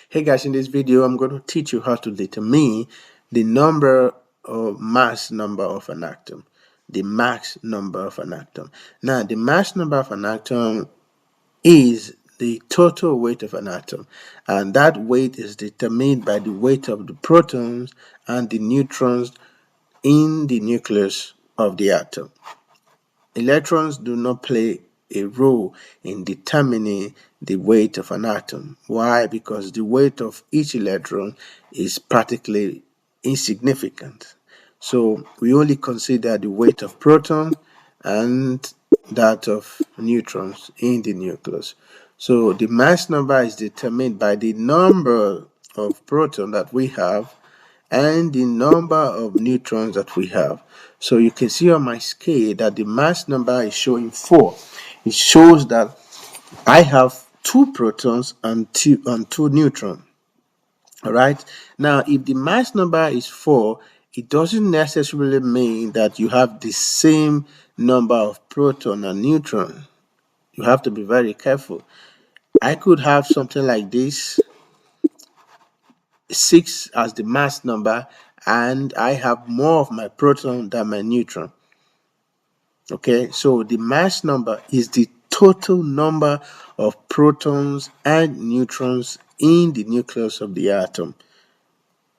Hey guys, in this video I'm going to teach you how to determine the number or mass number of an atom. The mass number of an atom. Now the mass number of an atom is the total weight of an atom, and that weight is determined by the weight of the protons and the neutrons in the nucleus of the atom. Electrons do not play a role in determining the weight of an atom. Why? Because the weight of each electron is practically insignificant. So we only consider the weight of proton and that of neutrons in the nucleus. So the mass number is determined by the number of protons that we have and the number of neutrons that we have. So you can see on my scale that the mass number is showing 4. It shows that I have 2 protons and 2 neutrons. All right. Now, if the mass number is 4, it doesn't necessarily mean that you have the same number of proton and neutron. You have to be very careful. I could have something like this, 6 as the mass number, and I have more of my proton than my neutron. Okay, so the mass number is the total number of protons and neutrons in the nucleus of the atom.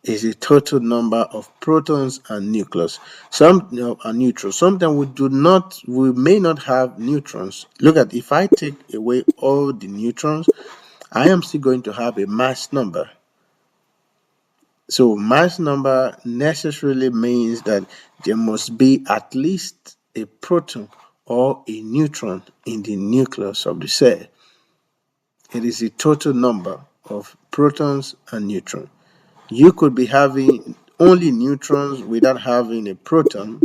Is the total number of protons and nucleus. Are neutrons. Sometimes we may not have neutrons. Look at, if I take away all the neutrons, I am still going to have a mass number. So mass number necessarily means that there must be at least a proton or a neutron in the nucleus of the cell. It is the total number of protons and neutrons. You could be having only neutrons without having a proton,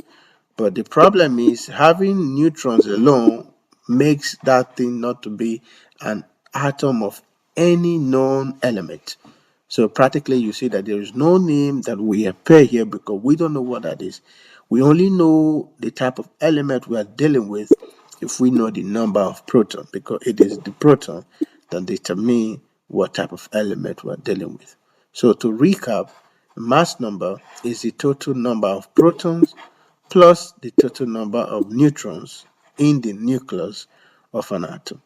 but the problem is having neutrons alone makes that thing not to be an atom of any known element. So practically you see that there is no name that we appear here because we don't know what that is. We only know the type of element we are dealing with if we know the number of proton, because it is the proton that determine what type of element we are dealing with. So to recap, mass number is the total number of protons plus the total number of neutrons in the nucleus of an atom.